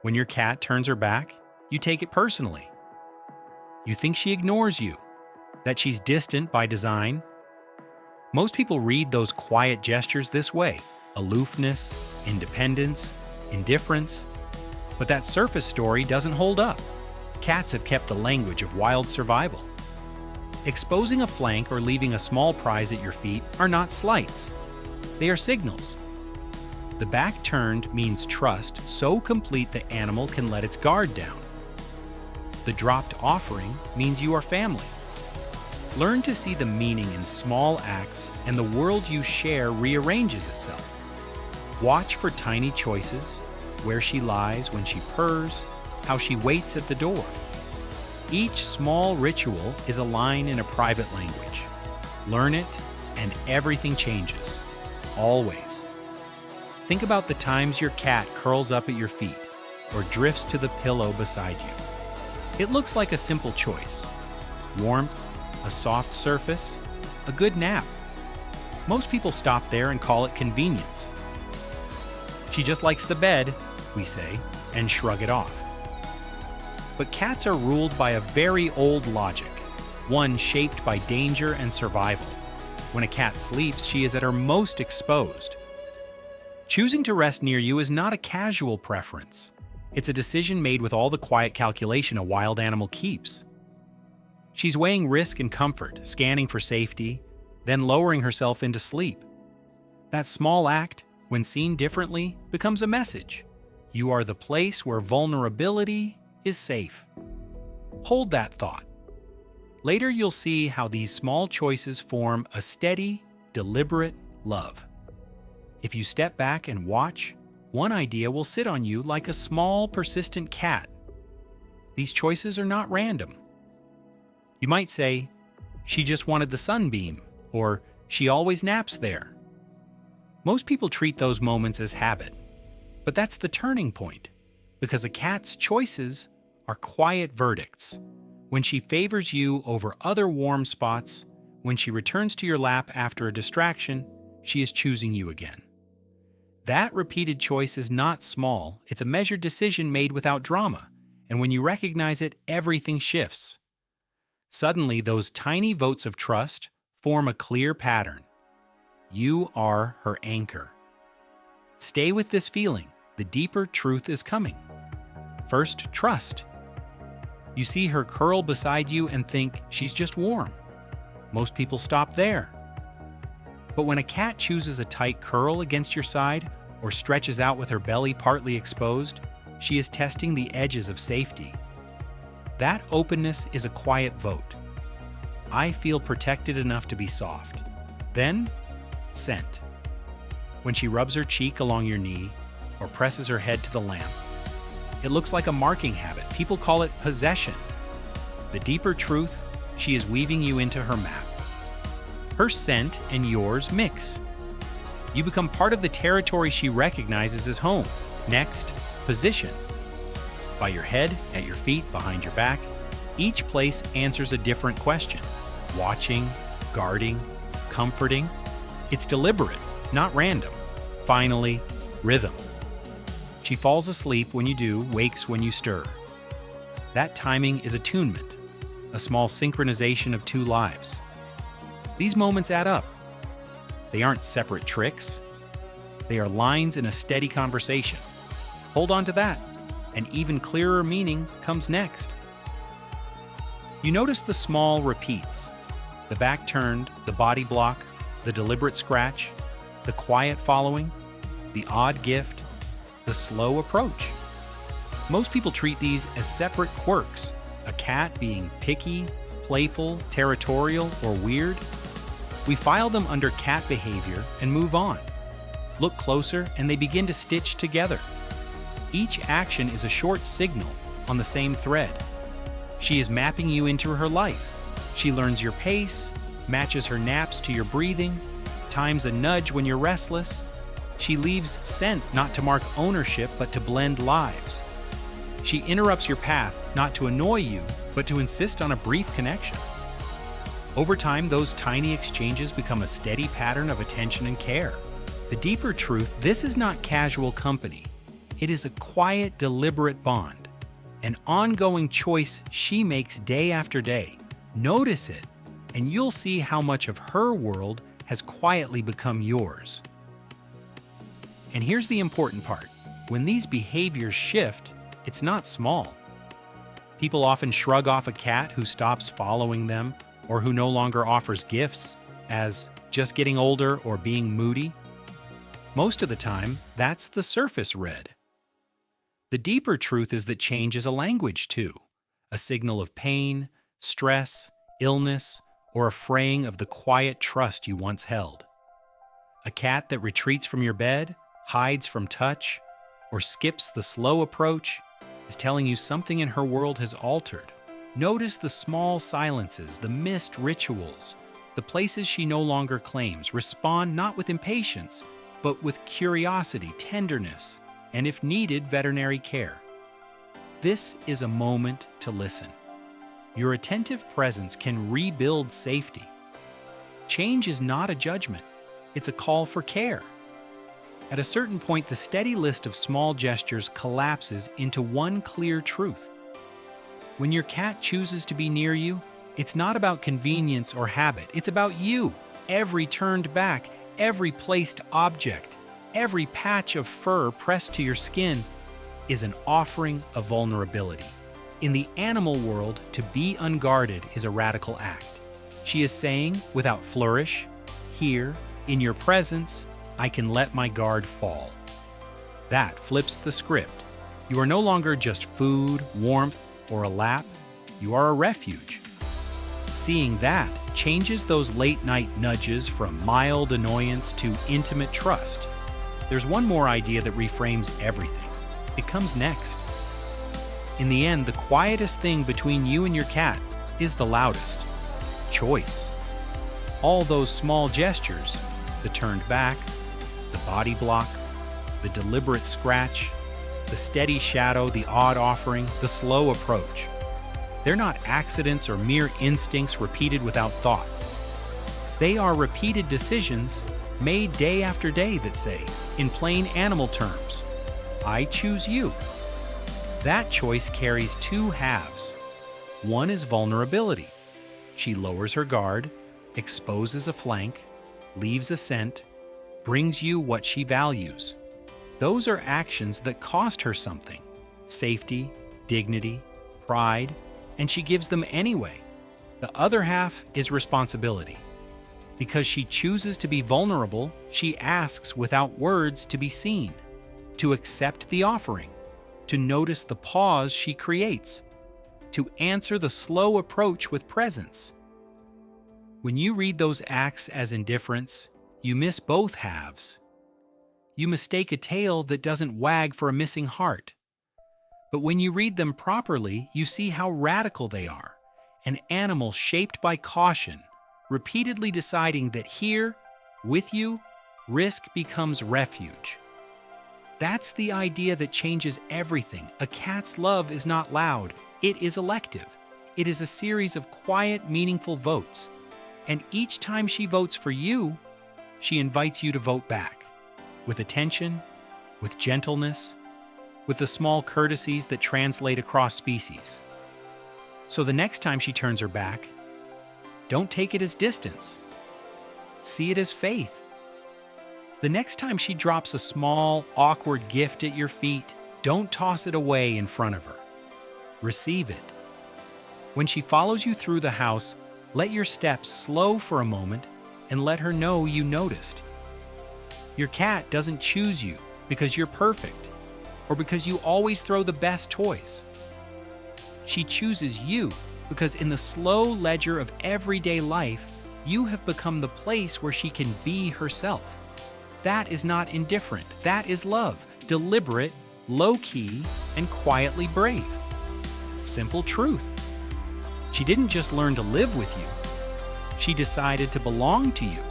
When your cat turns her back, you take it personally. You think she ignores you, that she's distant by design. Most people read those quiet gestures this way: aloofness, independence, indifference. But that surface story doesn't hold up. Cats have kept the language of wild survival. Exposing a flank or leaving a small prize at your feet are not slights. They are signals. The back turned means trust so complete the animal can let its guard down. The dropped offering means you are family. Learn to see the meaning in small acts, and the world you share rearranges itself. Watch for tiny choices: where she lies when she purrs, how she waits at the door. Each small ritual is a line in a private language. Learn it, and everything changes. Always. Think about the times your cat curls up at your feet or drifts to the pillow beside you. It looks like a simple choice: warmth, a soft surface, a good nap. Most people stop there and call it convenience. She just likes the bed, we say, and shrug it off. But cats are ruled by a very old logic, one shaped by danger and survival. When a cat sleeps, she is at her most exposed. Choosing to rest near you is not a casual preference. It's a decision made with all the quiet calculation a wild animal keeps. She's weighing risk and comfort, scanning for safety, then lowering herself into sleep. That small act, when seen differently, becomes a message. You are the place where vulnerability is safe. Hold that thought. Later you'll see how these small choices form a steady, deliberate love. If you step back and watch, one idea will sit on you like a small, persistent cat. These choices are not random. You might say, "She just wanted the sunbeam," or "She always naps there." Most people treat those moments as habit, but that's the turning point, because a cat's choices are quiet verdicts. When she favors you over other warm spots, when she returns to your lap after a distraction, she is choosing you again. That repeated choice is not small, it's a measured decision made without drama, and when you recognize it, everything shifts. Suddenly, those tiny votes of trust form a clear pattern. You are her anchor. Stay with this feeling. The deeper truth is coming. First, trust. You see her curl beside you and think she's just warm. Most people stop there. But when a cat chooses a tight curl against your side or stretches out with her belly partly exposed, she is testing the edges of safety. That openness is a quiet vote. I feel protected enough to be soft. Then, scent. When she rubs her cheek along your knee or presses her head to the lamp, it looks like a marking habit. People call it possession. The deeper truth, she is weaving you into her map. Her scent and yours mix. You become part of the territory she recognizes as home. Next, position. By your head, at your feet, behind your back, each place answers a different question. Watching, guarding, comforting. It's deliberate, not random. Finally, rhythm. She falls asleep when you do, wakes when you stir. That timing is attunement, a small synchronization of two lives. These moments add up. They aren't separate tricks. They are lines in a steady conversation. Hold on to that. An even clearer meaning comes next. You notice the small repeats: the back turned, the body block, the deliberate scratch, the quiet following, the odd gift, the slow approach. Most people treat these as separate quirks, a cat being picky, playful, territorial, or weird. We file them under cat behavior and move on. Look closer and they begin to stitch together. Each action is a short signal on the same thread. She is mapping you into her life. She learns your pace, matches her naps to your breathing, times a nudge when you're restless. She leaves scent not to mark ownership but to blend lives. She interrupts your path not to annoy you but to insist on a brief connection. Over time, those tiny exchanges become a steady pattern of attention and care. The deeper truth: this is not casual company. It is a quiet, deliberate bond, an ongoing choice she makes day after day. Notice it, and you'll see how much of her world has quietly become yours. And here's the important part. When these behaviors shift, it's not small. People often shrug off a cat who stops following them or who no longer offers gifts as just getting older or being moody. Most of the time, that's the surface red. The deeper truth is that change is a language too, a signal of pain, stress, illness, or a fraying of the quiet trust you once held. A cat that retreats from your bed, hides from touch, or skips the slow approach is telling you something in her world has altered. Notice the small silences, the missed rituals, the places she no longer claims. Respond not with impatience, but with curiosity, tenderness, and if needed, veterinary care. This is a moment to listen. Your attentive presence can rebuild safety. Change is not a judgment, it's a call for care. At a certain point, the steady list of small gestures collapses into one clear truth. When your cat chooses to be near you, it's not about convenience or habit, it's about you. Every turned back, every placed object, every patch of fur pressed to your skin is an offering of vulnerability. In the animal world, to be unguarded is a radical act. She is saying, without flourish, here, in your presence, I can let my guard fall. That flips the script. You are no longer just food, warmth, or a lap. You are a refuge. Seeing that changes those late-night nudges from mild annoyance to intimate trust. There's one more idea that reframes everything. It comes next. In the end, the quietest thing between you and your cat is the loudest. Choice. All those small gestures, the turned back, the body block, the deliberate scratch, the steady shadow, the odd offering, the slow approach. They're not accidents or mere instincts repeated without thought. They are repeated decisions made day after day that say, in plain animal terms, I choose you. That choice carries two halves. One is vulnerability. She lowers her guard, exposes a flank, leaves a scent, brings you what she values. Those are actions that cost her something: safety, dignity, pride, and she gives them anyway. The other half is responsibility. Because she chooses to be vulnerable, she asks without words to be seen, to accept the offering, to notice the pause she creates, to answer the slow approach with presence. When you read those acts as indifference, you miss both halves. You mistake a tail that doesn't wag for a missing heart. But when you read them properly, you see how radical they are. An animal shaped by caution, repeatedly deciding that here, with you, risk becomes refuge. That's the idea that changes everything. A cat's love is not loud, it is elective. It is a series of quiet, meaningful votes. And each time she votes for you, she invites you to vote back. With attention, with gentleness, with the small courtesies that translate across species. So the next time she turns her back, don't take it as distance. See it as faith. The next time she drops a small, awkward gift at your feet, don't toss it away in front of her. Receive it. When she follows you through the house, let your steps slow for a moment and let her know you noticed. Your cat doesn't choose you because you're perfect or because you always throw the best toys. She chooses you because in the slow ledger of everyday life, you have become the place where she can be herself. That is not indifferent. That is love, deliberate, low-key, and quietly brave. Simple truth. She didn't just learn to live with you. She decided to belong to you.